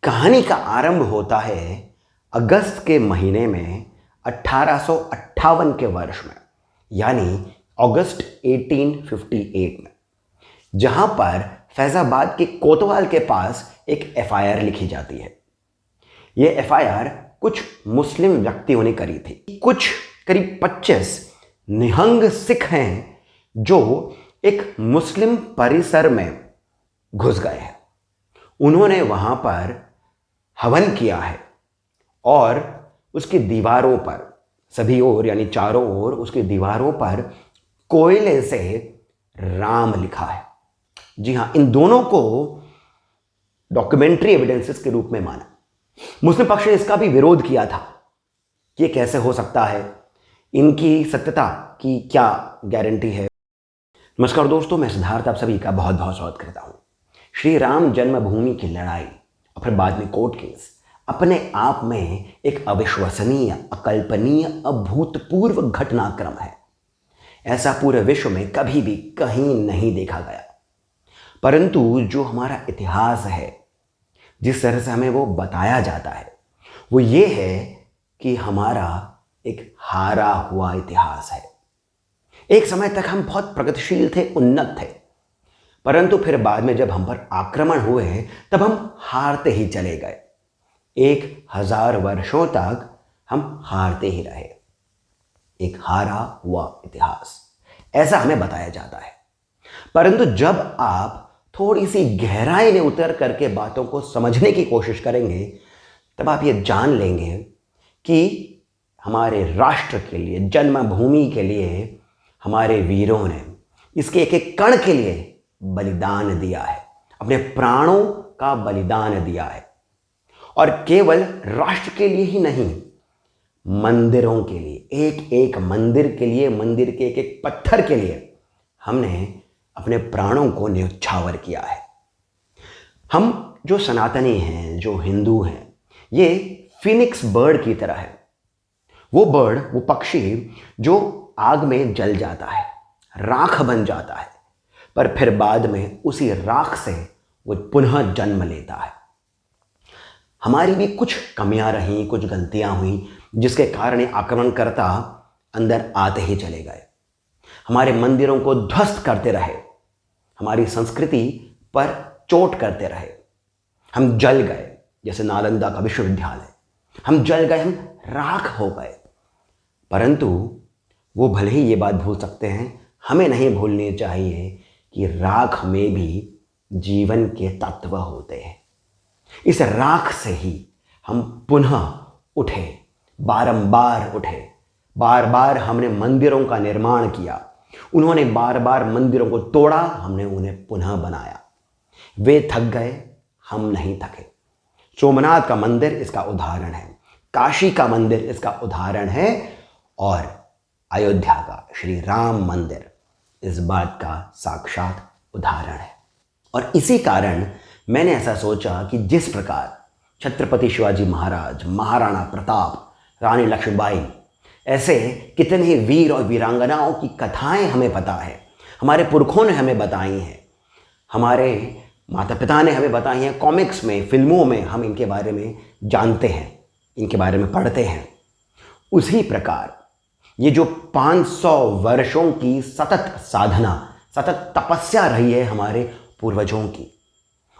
कहानी का आरंभ होता है अगस्त के महीने में 1858 के वर्ष में, यानी अगस्त 1858 में, जहां पर फैजाबाद के कोतवाल के पास एक एफआईआर लिखी जाती है। यह एफआईआर कुछ मुस्लिम व्यक्तियों ने करी थी। कुछ करीब 25 निहंग सिख हैं जो एक मुस्लिम परिसर में घुस गए हैं। उन्होंने वहां पर हवन किया है और उसकी दीवारों पर सभी ओर, यानी चारों ओर, उसकी दीवारों पर कोयले से राम लिखा है। जी हां, इन दोनों को डॉक्यूमेंट्री एविडेंसेस के रूप में माना। मुस्लिम पक्ष ने इसका भी विरोध किया था। ये कैसे हो सकता है, इनकी सत्यता की क्या गारंटी है। नमस्कार दोस्तों, मैं सिद्धार्थ आप सभी का बहुत बहुत स्वागत करता हूं। श्री राम जन्मभूमि की लड़ाई और फिर बाद में कोर्ट केस अपने आप में एक अविश्वसनीय, अकल्पनीय, अभूतपूर्व घटनाक्रम है। ऐसा पूरे विश्व में कभी भी कहीं नहीं देखा गया। परंतु जो हमारा इतिहास है, जिस तरह से हमें वो बताया जाता है, वो ये है कि हमारा एक हारा हुआ इतिहास है। एक समय तक हम बहुत प्रगतिशील थे, उन्नत थे, परंतु फिर बाद में जब हम पर आक्रमण हुए तब हम हारते ही चले गए। 1000 वर्षों तक हम हारते ही रहे। एक हारा हुआ इतिहास, ऐसा हमें बताया जाता है। परंतु जब आप थोड़ी सी गहराई में उतर करके बातों को समझने की कोशिश करेंगे, तब आप ये जान लेंगे कि हमारे राष्ट्र के लिए, जन्मभूमि के लिए हमारे वीरों ने इसके एक एक कण के लिए बलिदान दिया है, अपने प्राणों का बलिदान दिया है। और केवल राष्ट्र के लिए ही नहीं, मंदिरों के लिए, एक एक मंदिर के लिए, मंदिर के एक एक पत्थर के लिए हमने अपने प्राणों को न्यौछावर किया है। हम जो सनातनी हैं, जो हिंदू हैं, ये फिनिक्स बर्ड की तरह है। वो बर्ड, वो पक्षी जो आग में जल जाता है, राख बन जाता है, पर फिर बाद में उसी राख से वो पुनः जन्म लेता है। हमारी भी कुछ कमियां रहीं, कुछ गलतियां हुई, जिसके कारण आक्रमणकर्ता अंदर आते ही चले गए, हमारे मंदिरों को ध्वस्त करते रहे, हमारी संस्कृति पर चोट करते रहे। हम जल गए, जैसे नालंदा का विश्वविद्यालय, हम जल गए, हम राख हो गए। परंतु वो भले ही ये बात भूल सकते हैं, हमें नहीं भूलनी चाहिए कि राख में भी जीवन के तत्व होते हैं। इस राख से ही हम पुनः उठे, बारंबार उठे, बार बार हमने मंदिरों का निर्माण किया। उन्होंने बार बार मंदिरों को तोड़ा, हमने उन्हें पुनः बनाया। वे थक गए, हम नहीं थके। सोमनाथ का मंदिर इसका उदाहरण है, काशी का मंदिर इसका उदाहरण है, और अयोध्या का श्री राम मंदिर इस बात का साक्षात उदाहरण है। और इसी कारण मैंने ऐसा सोचा कि जिस प्रकार छत्रपति शिवाजी महाराज, महाराणा प्रताप, रानी लक्ष्मीबाई, ऐसे कितने ही वीर और वीरांगनाओं की कथाएं हमें पता है, हमारे पुरखों ने हमें बताई हैं, हमारे माता पिता ने हमें बताई हैं, कॉमिक्स में, फिल्मों में हम इनके बारे में जानते हैं, इनके बारे में पढ़ते हैं। उसी प्रकार ये जो 500 वर्षों की सतत साधना, सतत तपस्या रही है हमारे पूर्वजों की,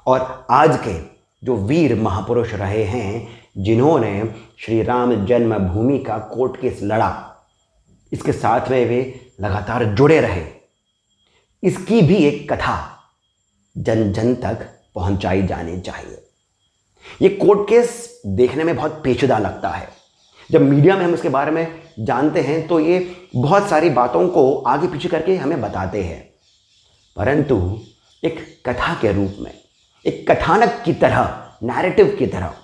और आज के जो वीर महापुरुष रहे हैं, जिन्होंने श्री राम जन्मभूमि का कोर्ट केस लड़ा, इसके साथ में वे लगातार जुड़े रहे, इसकी भी एक कथा जन जन तक पहुंचाई जानी चाहिए। ये कोर्ट केस देखने में बहुत पेचीदा लगता है। जब मीडिया में हम इसके बारे में जानते हैं तो ये बहुत सारी बातों को आगे पीछे करके हमें बताते हैं, परंतु एक कथा के रूप में, एक कथानक की तरह, नैरेटिव की तरह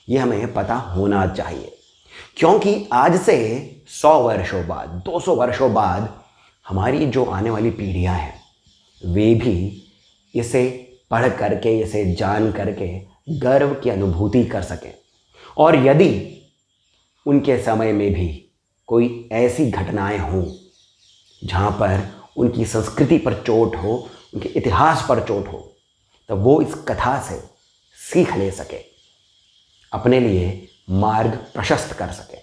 ये हमें पता होना चाहिए। क्योंकि आज से 100 वर्षों बाद, 200 वर्षों बाद हमारी जो आने वाली पीढ़ियां हैं, वे भी इसे पढ़ करके, इसे जान करके गर्व की अनुभूति कर सकें। और यदि उनके समय में भी कोई ऐसी घटनाएं हों जहाँ पर उनकी संस्कृति पर चोट हो, उनके इतिहास पर चोट हो, तब वो इस कथा से सीख ले सके, अपने लिए मार्ग प्रशस्त कर सके।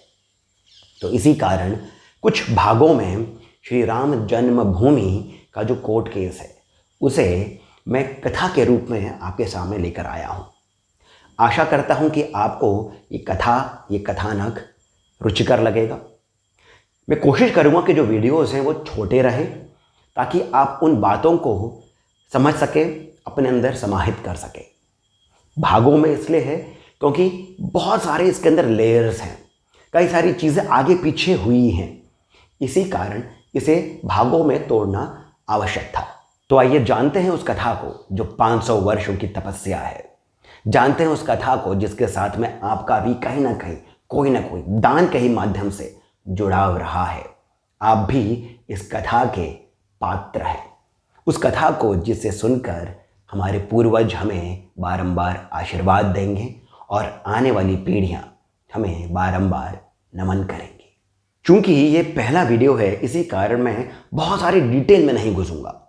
तो इसी कारण कुछ भागों में श्री राम जन्मभूमि का जो कोर्ट केस है उसे मैं कथा के रूप में आपके सामने लेकर आया हूँ। आशा करता हूँ कि आपको ये कथानक रुचिकर लगेगा। मैं कोशिश करूँगा कि जो वीडियोस हैं वो छोटे रहें ताकि आप उन बातों को समझ सकें, अपने अंदर समाहित कर सकें। भागों में इसलिए है क्योंकि बहुत सारे इसके अंदर लेयर्स हैं, कई सारी चीज़ें आगे पीछे हुई हैं, इसी कारण इसे भागों में तोड़ना आवश्यक था। तो आइए जानते हैं उस कथा को जो 500 वर्षों की तपस्या है। जानते हैं उस कथा को जिसके साथ में आपका भी कहीं ना कहीं कोई ना कोई दान के ही माध्यम से जुड़ाव रहा है। आप भी इस कथा के पात्र हैं, उस कथा को जिसे सुनकर हमारे पूर्वज हमें बारंबार आशीर्वाद देंगे और आने वाली पीढ़ियां हमें बारंबार नमन करेंगी। चूंकि ये पहला वीडियो है, इसी कारण मैं बहुत सारी डिटेल में नहीं घुसूंगा।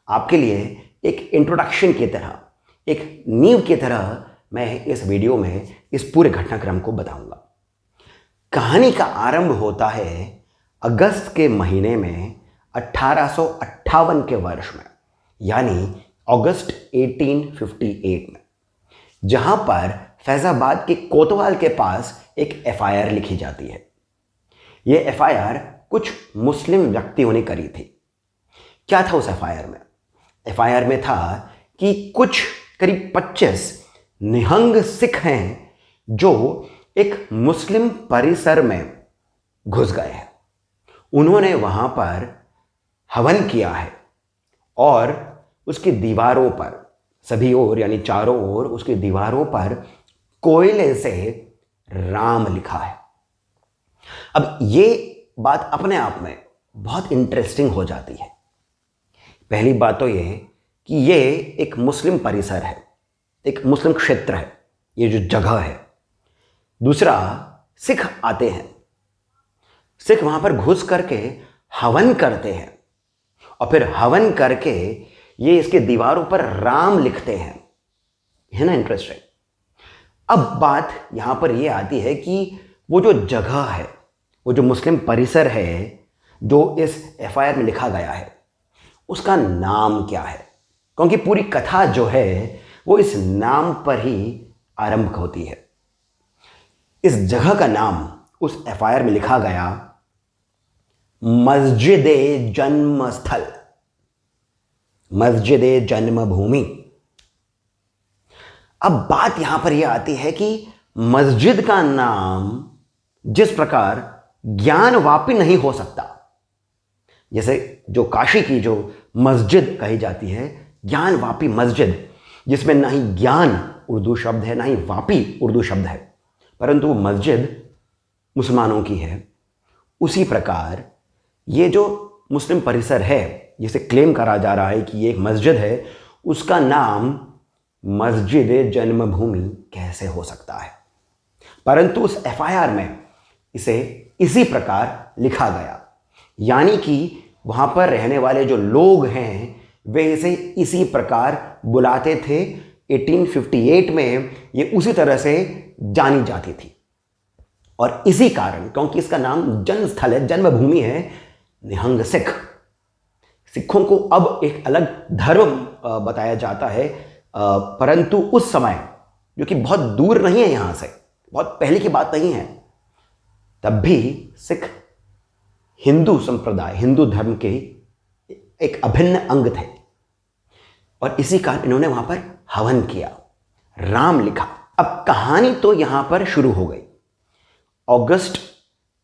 आपके लिए एक इंट्रोडक्शन की तरह, एक नींव की तरह मैं इस वीडियो में इस पूरे घटनाक्रम को बताऊंगा। कहानी का आरंभ होता है अगस्त के महीने में 1858 के वर्ष में, यानी अगस्त 1858 में, जहां पर फैजाबाद के कोतवाल के पास एक एफआईआर लिखी जाती है। यह एफआईआर कुछ मुस्लिम व्यक्तियों ने करी थी। क्या था उस एफआईआर में? एफआईआर में था कि कुछ करीब 25 निहंग सिख हैं जो एक मुस्लिम परिसर में घुस गए हैं। उन्होंने वहां पर हवन किया है और उसकी दीवारों पर, सभी ओर यानी चारों ओर उसकी दीवारों पर कोयले से राम लिखा है। अब ये बात अपने आप में बहुत इंटरेस्टिंग हो जाती है। पहली बात तो ये कि ये एक मुस्लिम परिसर है, एक मुस्लिम क्षेत्र है, ये जो जगह है। दूसरा, सिख आते हैं, सिख वहां पर घुस करके हवन करते हैं और फिर हवन करके ये इसके दीवारों पर राम लिखते हैं, है ना इंटरेस्टिंग। अब बात यहां पर ये आती है कि वो जो जगह है, वो जो मुस्लिम परिसर है जो इस एफआईआर में लिखा गया है, उसका नाम क्या है? क्योंकि पूरी कथा जो है वो इस नाम पर ही आरंभ होती है। इस जगह का नाम उस एफआईआर में लिखा गया मस्जिद-ए जन्मस्थल, मस्जिद-ए जन्मभूमि। अब बात यहां पर यह आती है कि मस्जिद का नाम जिस प्रकार ज्ञानवापी नहीं हो सकता, जैसे जो काशी की जो मस्जिद कही जाती है, ज्ञानवापी मस्जिद, जिसमें ना ही ज्ञान उर्दू शब्द है ना ही वापी उर्दू शब्द है, परंतु वो मस्जिद मुसलमानों की है। उसी प्रकार ये जो मुस्लिम परिसर है जिसे क्लेम करा जा रहा है कि ये एक मस्जिद है, उसका नाम मस्जिद जन्मभूमि कैसे हो सकता है? परंतु उस एफआईआर में इसे इसी प्रकार लिखा गया, यानी कि वहां पर रहने वाले जो लोग हैं वे इसे इसी प्रकार बुलाते थे। 1858 में ये उसी तरह से जानी जाती थी और इसी कारण, क्योंकि इसका नाम जन्मस्थल है, जन्मभूमि है, निहंग सिख, सिखों को अब एक अलग धर्म बताया जाता है, परंतु उस समय, जो कि बहुत दूर नहीं है यहां से, बहुत पहले की बात नहीं है, तब भी सिख हिंदू संप्रदाय, हिंदू धर्म के एक अभिन्न अंग थे और इसी कारण इन्होंने वहां पर हवन किया, राम लिखा। अब कहानी तो यहां पर शुरू हो गई। अगस्त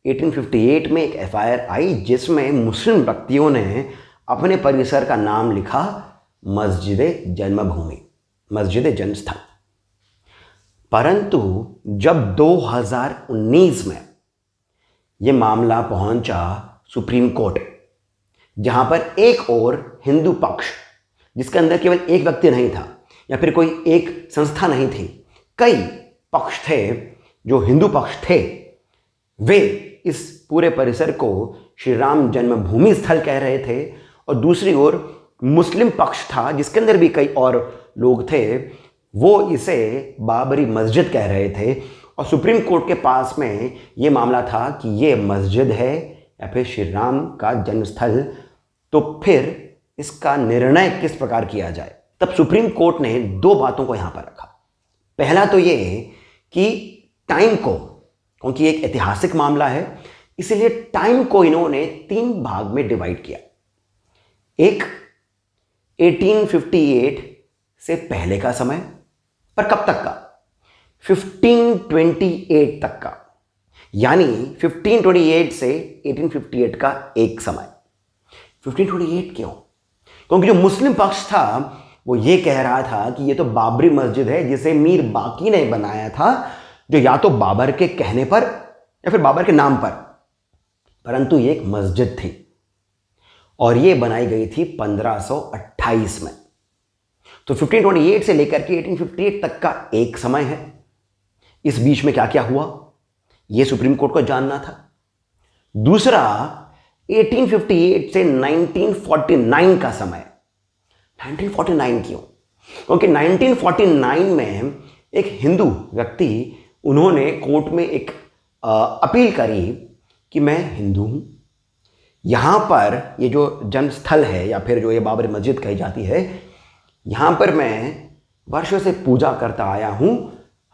1858 में एक एफआईआर आई जिसमें मुस्लिम व्यक्तियों ने अपने परिसर का नाम लिखा मस्जिद जन्मभूमि, मस्जिद जन्मस्थल। परंतु जब 2019 में यह मामला पहुंचा सुप्रीम कोर्ट, जहां पर एक और हिंदू पक्ष, जिसके अंदर केवल एक व्यक्ति नहीं था या फिर कोई एक संस्था नहीं थी, कई पक्ष थे, जो हिंदू पक्ष थे, वे इस पूरे परिसर को श्री राम जन्मभूमि स्थल कह रहे थे और दूसरी ओर मुस्लिम पक्ष था जिसके अंदर भी कई और लोग थे, वो इसे बाबरी मस्जिद कह रहे थे और सुप्रीम कोर्ट के पास में ये मामला था कि ये मस्जिद है या फिर श्री राम का जन्मस्थल, तो फिर इसका निर्णय किस प्रकार किया जाए। तब सुप्रीम कोर्ट ने दो बातों को यहां पर रखा। पहला तो ये कि टाइम को, क्योंकि एक ऐतिहासिक मामला है इसलिए टाइम को इन्होंने 3 भाग में डिवाइड किया। एक 1858 से पहले का समय, पर कब तक का? 1528 तक का, यानी 1528 से 1858 का एक समय। 1528 क्यों? क्योंकि जो मुस्लिम पक्ष था वो ये कह रहा था कि ये तो बाबरी मस्जिद है जिसे मीर बाकी ने बनाया था, जो या तो बाबर के कहने पर या फिर बाबर के नाम पर, परंतु ये एक मस्जिद थी और ये बनाई गई थी 1528 में। तो 1528 से लेकर के 1858 तक का एक समय है। इस बीच में क्या क्या हुआ यह सुप्रीम कोर्ट को जानना था। दूसरा 1858 से 1949 का समय। 1949 क्यों? क्योंकि 1949 में एक हिंदू व्यक्ति, उन्होंने कोर्ट में एक अपील करी कि मैं हिंदू हूं, यहां पर ये जो जन्मस्थल है या फिर जो ये बाबरी मस्जिद कही जाती है, यहां पर मैं वर्षों से पूजा करता आया हूं,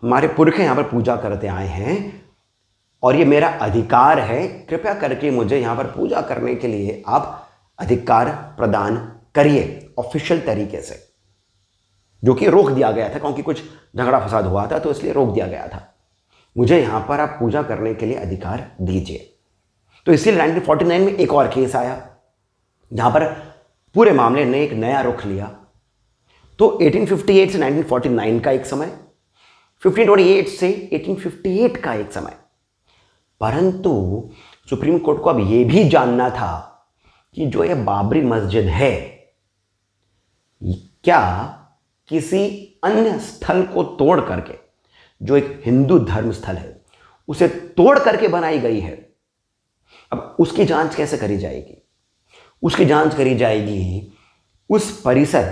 हमारे पुरखे यहां पर पूजा करते आए हैं और ये मेरा अधिकार है, कृपया करके मुझे यहां पर पूजा करने के लिए आप अधिकार प्रदान करिए ऑफिशियल तरीके से, जो कि रोक दिया गया था क्योंकि कुछ झगड़ा फसाद हुआ था, तो इसलिए रोक दिया गया था। मुझे यहां पर आप पूजा करने के लिए अधिकार दीजिए। तो इसीलिए 1949 में एक और केस आया जहां पर पूरे मामले ने एक नया रुख लिया। तो 1858 से 1949 का एक समय, 1528 से 1858 का एक समय। परंतु सुप्रीम कोर्ट को अब यह भी जानना था कि जो यह बाबरी मस्जिद है क्या किसी अन्य स्थल को तोड़ करके, जो एक हिंदू धर्म स्थल है उसे तोड़ करके बनाई गई है। अब उसकी जांच कैसे करी जाएगी? उसकी जांच करी जाएगी उस परिसर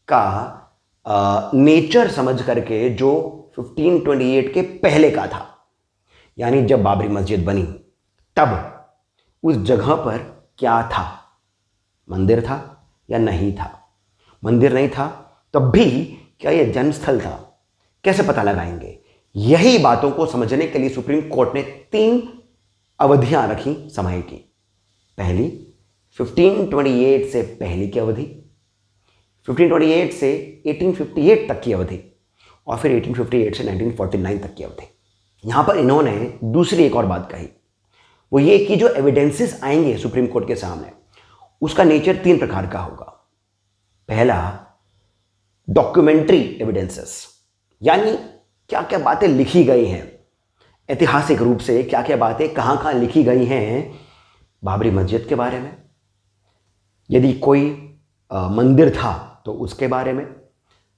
का नेचर समझ करके जो 1528 के पहले का था, यानी जब बाबरी मस्जिद बनी तब उस जगह पर क्या था, मंदिर था या नहीं था। मंदिर नहीं था तब भी क्या यह जन्मस्थल था, कैसे पता लगाएंगे? यही बातों को समझने के लिए सुप्रीम कोर्ट ने 3 अवधियां रखी समय की। पहली 1528 से पहले की अवधि, 1528 से 1858 तक की अवधि और फिर 1858 से 1949 तक की अवधि। यहां पर इन्होंने दूसरी एक और बात कही, वो ये कि जो एविडेंसेस आएंगे सुप्रीम कोर्ट के सामने उसका नेचर 3 प्रकार का होगा। पहला डॉक्यूमेंट्री एविडेंसेस, यानी क्या क्या बातें लिखी गई हैं ऐतिहासिक रूप से, क्या क्या बातें कहां कहां लिखी गई हैं बाबरी मस्जिद के बारे में, यदि कोई मंदिर था तो उसके बारे में,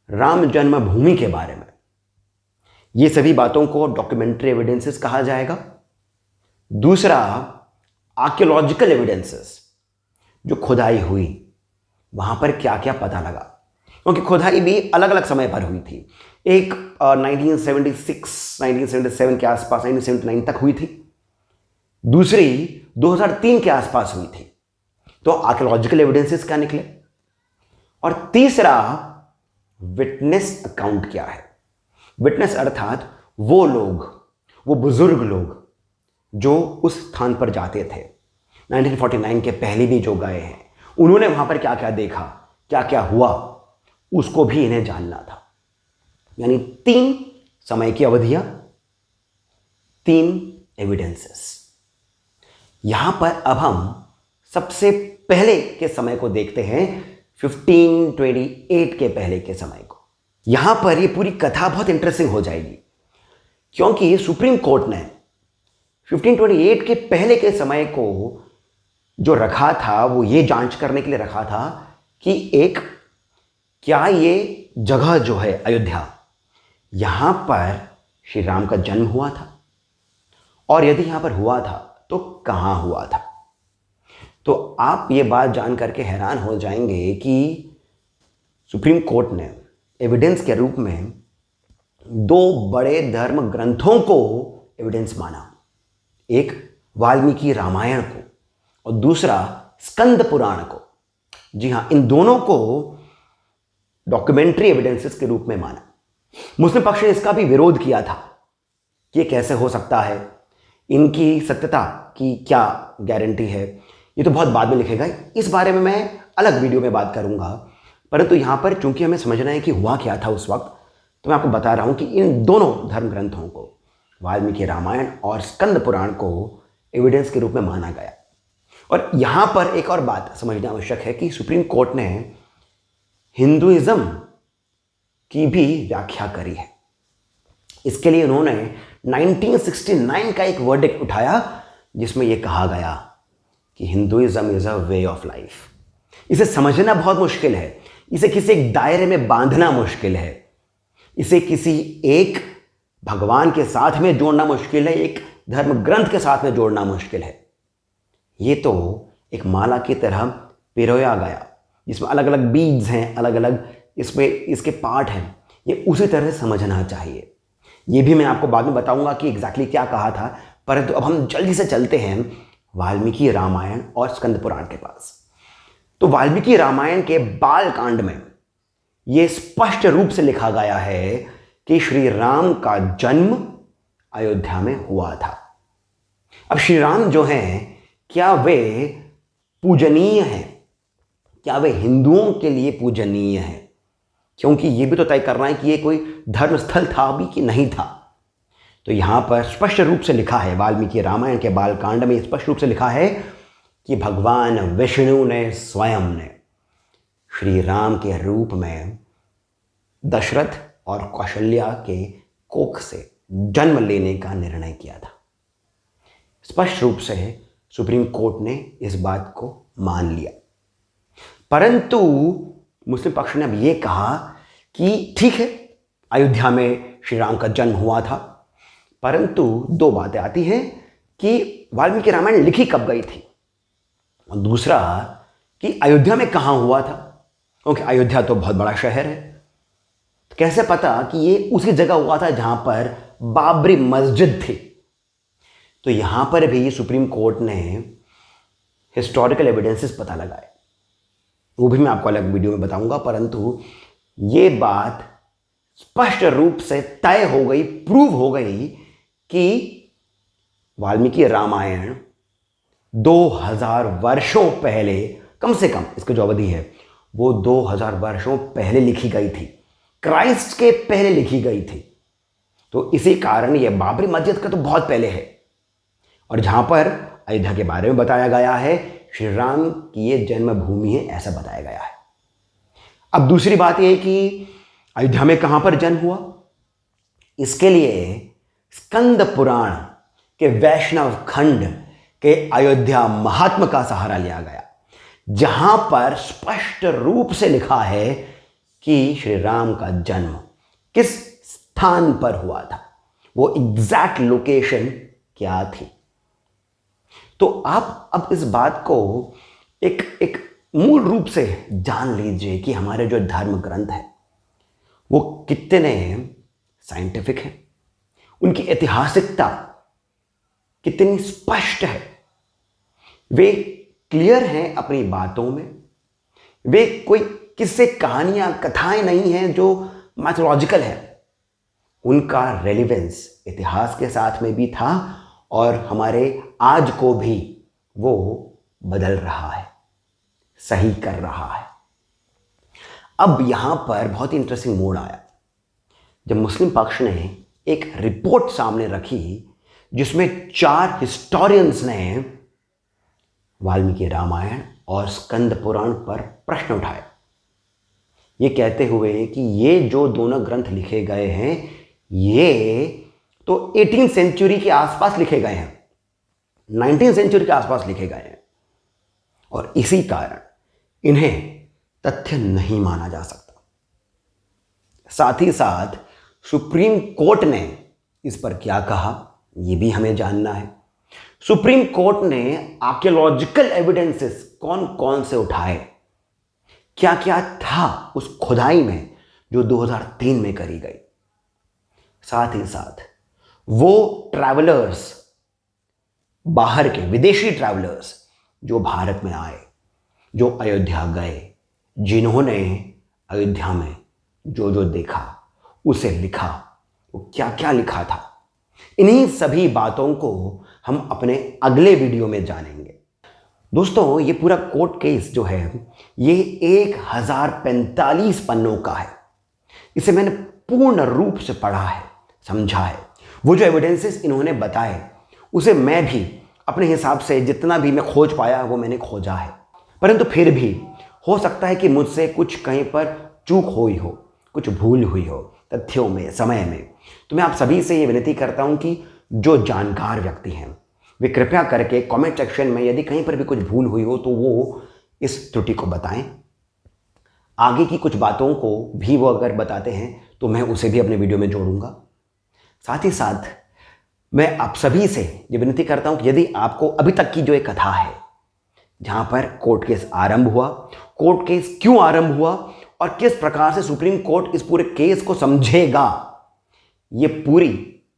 राम जन्मभूमि के बारे में। ये सभी बातों को डॉक्यूमेंट्री एविडेंसेस कहा जाएगा। दूसरा आर्कियोलॉजिकल एविडेंसेस, जो खुदाई हुई वहां पर क्या क्या पता लगा, क्योंकि खुदाई भी अलग अलग समय पर हुई थी। एक 1976 1977 के आसपास, 1979 तक हुई थी, दूसरी 2003 के आसपास हुई थी। तो आर्कियोलॉजिकल एविडेंसेस क्या निकले, और तीसरा विटनेस अकाउंट क्या है। विटनेस अर्थात वो लोग, वो बुजुर्ग लोग जो उस स्थान पर जाते थे 1949 के पहले भी जो गए हैं, उन्होंने वहां पर क्या क्या देखा, क्या क्या हुआ, उसको भी इन्हें जानना था। यानी 3 समय की अवधियां, 3 एविडेंसेस। यहां पर अब हम सबसे पहले के समय को देखते हैं, 1528 के पहले के समय को। यहां पर ये पूरी कथा बहुत इंटरेस्टिंग हो जाएगी, क्योंकि सुप्रीम कोर्ट ने 1528 के पहले के समय को जो रखा था वो ये जांच करने के लिए रखा था कि एक, क्या ये जगह जो है अयोध्या, यहां पर श्री राम का जन्म हुआ था, और यदि यहां पर हुआ था तो कहां हुआ था। तो आप ये बात जान करके हैरान हो जाएंगे कि सुप्रीम कोर्ट ने एविडेंस के रूप में दो बड़े धर्म ग्रंथों को एविडेंस माना। एक वाल्मीकि रामायण को और दूसरा स्कंद पुराण को। जी हाँ, इन दोनों को डॉक्यूमेंट्री एविडेंसेस के रूप में माना। मुस्लिम पक्ष ने इसका भी विरोध किया था कि ये कैसे हो सकता है, इनकी सत्यता की क्या गारंटी है। ये तो बहुत बाद में लिखेगा, इस बारे में मैं अलग वीडियो में बात करूंगा। परंतु यहां पर चूंकि हमें समझना है कि हुआ क्या था उस वक्त, तो मैं आपको बता रहा हूं कि इन दोनों धर्म ग्रंथों को, वाल्मीकि रामायण और स्कंद पुराण को, एविडेंस के रूप में माना गया। और यहां पर एक और बात समझना आवश्यक है कि सुप्रीम कोर्ट ने हिंदुइज्म की भी व्याख्या करी है। इसके लिए उन्होंने 1969 का एक वर्डिक्ट उठाया जिसमें यह कहा गया कि Hinduism is a way of life. इसे समझना बहुत मुश्किल है, इसे किसी एक दायरे में बांधना मुश्किल है, इसे किसी एक भगवान के साथ में जोड़ना मुश्किल है, एक धर्म ग्रंथ के साथ में जोड़ना मुश्किल है। ये तो एक माला की तरह पिरोया गया जिसमें अलग अलग बीड्स हैं, अलग अलग इसमें इसके पार्ट हैं, ये उसी तरह समझना चाहिए। ये भी मैं आपको बाद में बताऊंगा कि एग्जैक्टली क्या कहा था। परंतु अब हम जल्दी से चलते हैं वाल्मीकि रामायण और स्कंद पुराण के पास। तो वाल्मीकि रामायण के बाल कांड में यह स्पष्ट रूप से लिखा गया है कि श्री राम का जन्म अयोध्या में हुआ था। अब श्री राम जो हैं, क्या वे पूजनीय हैं? क्या वे हिंदुओं के लिए पूजनीय हैं? क्योंकि यह भी तो तय करना है कि यह कोई धर्म स्थल था भी कि नहीं था। तो यहां पर स्पष्ट रूप से लिखा है, वाल्मीकि रामायण के बालकांड में स्पष्ट रूप से लिखा है कि भगवान विष्णु ने स्वयं ने श्री राम के रूप में दशरथ और कौशल्या के कोख से जन्म लेने का निर्णय किया था। स्पष्ट रूप से सुप्रीम कोर्ट ने इस बात को मान लिया। परंतु मुस्लिम पक्ष ने अब यह कहा कि ठीक है, अयोध्या में श्री राम का जन्म हुआ था, परंतु दो बातें आती हैं कि वाल्मीकि रामायण लिखी कब गई थी और दूसरा कि अयोध्या में कहां हुआ था, क्योंकि अयोध्या तो बहुत बड़ा शहर है। तो कैसे पता कि ये उसी जगह हुआ था जहां पर बाबरी मस्जिद थी? तो यहां पर भी सुप्रीम कोर्ट ने हिस्टोरिकल एविडेंसेस पता लगाए, वो भी मैं आपको अलग वीडियो में बताऊंगा। परंतु ये बात स्पष्ट रूप से तय हो गई, प्रूव हो गई कि वाल्मीकि रामायण 2000 वर्षों पहले, कम से कम इसकी जो अवधि है वो 2000 वर्षों पहले लिखी गई थी, क्राइस्ट के पहले लिखी गई थी। तो इसी कारण ये बाबरी मस्जिद का तो बहुत पहले है। और जहां पर अयोध्या के बारे में बताया गया है, श्री राम की ये जन्मभूमि है, ऐसा बताया गया है। अब दूसरी बात यह कि अयोध्या में कहां पर जन्म हुआ, इसके लिए स्कंद पुराण के वैष्णव खंड के अयोध्या महात्म का सहारा लिया गया, जहां पर स्पष्ट रूप से लिखा है कि श्री राम का जन्म किस स्थान पर हुआ था, वो एग्जैक्ट लोकेशन क्या थी। तो आप अब इस बात को एक मूल रूप से जान लीजिए कि हमारे जो धर्म ग्रंथ है वो कितने साइंटिफिक हैं, उनकी ऐतिहासिकता कितनी स्पष्ट है, वे क्लियर हैं अपनी बातों में, वे कोई किस्से कहानियां कथाएं नहीं हैं जो मैथोलॉजिकल है। उनका रेलिवेंस इतिहास के साथ में भी था और हमारे आज को भी वो बदल रहा है, सही कर रहा है। अब यहां पर बहुत ही इंटरेस्टिंग मोड़ आया जब मुस्लिम पक्ष ने एक रिपोर्ट सामने रखी जिसमें 4 हिस्टोरियंस ने वाल्मीकि रामायण और स्कंद पुराण पर प्रश्न उठाए, ये कहते हुए कि ये जो दोनों ग्रंथ लिखे गए हैं ये तो 18th सेंचुरी के आसपास लिखे गए हैं, 19th सेंचुरी के आसपास लिखे गए हैं, और इसी कारण इन्हें तथ्य नहीं माना जा सकता। साथ ही साथ सुप्रीम कोर्ट ने इस पर क्या कहा यह भी हमें जानना है। सुप्रीम कोर्ट ने आर्कियोलॉजिकल एविडेंसेस कौन कौन से उठाए, क्या क्या था उस खुदाई में जो 2003 में करी गई। साथ ही साथ वो ट्रैवलर्स, बाहर के विदेशी ट्रैवलर्स जो भारत में आए, जो अयोध्या गए, जिन्होंने अयोध्या में जो जो देखा उसे लिखा, वो क्या क्या लिखा था, इन्हीं सभी बातों को हम अपने अगले वीडियो में जानेंगे। दोस्तों, ये पूरा कोर्ट केस जो है ये 1045 पन्नों का है। इसे मैंने पूर्ण रूप से पढ़ा है, समझा है। वो जो एविडेंसेस इन्होंने बताए उसे मैं भी अपने हिसाब से जितना भी मैं खोज पाया वो मैंने खोजा है। परंतु फिर भी हो सकता है कि मुझसे कुछ कहीं पर चूक हुई हो, कुछ भूल हुई हो तथ्यों में, समय में। तो मैं आप सभी से ये विनती करता हूं कि जो जानकार व्यक्ति हैं वे कृपया करके कमेंट सेक्शन में यदि कहीं पर भी कुछ भूल हुई हो तो वो इस त्रुटि को बताएं। आगे की कुछ बातों को भी वो अगर बताते हैं तो मैं उसे भी अपने वीडियो में जोड़ूंगा। साथ ही साथ मैं आप सभी से ये विनती करता हूं कि यदि आपको अभी तक की जो एक कथा है जहां पर कोर्ट केस आरंभ हुआ, कोर्ट केस क्यों आरंभ हुआ और किस प्रकार से सुप्रीम कोर्ट इस पूरे केस को समझेगा, ये पूरी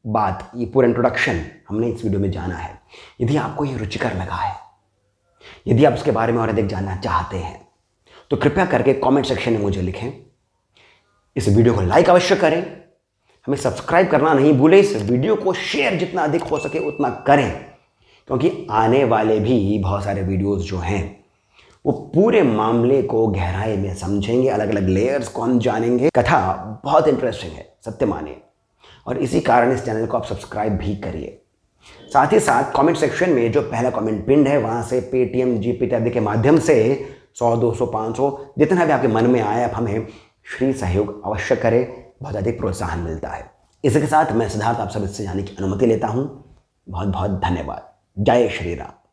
बात, ये पूरा इंट्रोडक्शन हमने इस वीडियो में जाना है। यदि आपको ये रुचिकर लगा है, यदि आप इसके बारे में और अधिक जानना चाहते हैं तो कृपया करके कमेंट सेक्शन में मुझे लिखें। इस वीडियो को लाइक अवश्य करें, हमें सब्सक्राइब करना नहीं भूलें। इस वीडियो को शेयर जितना अधिक हो सके उतना करें, क्योंकि आने वाले भी बहुत सारे वीडियोस जो हैं वो पूरे मामले को गहराई में समझेंगे, अलग अलग लेयर्स को हम जानेंगे। कथा बहुत इंटरेस्टिंग है, सत्य मानिए, और इसी कारण इस चैनल को आप सब्सक्राइब भी करिए। साथ ही साथ कमेंट सेक्शन में जो पहला कमेंट पिंड है वहाँ से पेटीएम, जीपे इत्यादि के माध्यम से 100, 200, 500 जितना भी आपके मन में आए आप हमें श्री सहयोग अवश्य करें, बहुत अधिक प्रोत्साहन मिलता है। इसके साथ मैं सिद्धार्थ आप सब इससे जाने की अनुमति लेता हूँ। बहुत बहुत धन्यवाद। जय श्री राम।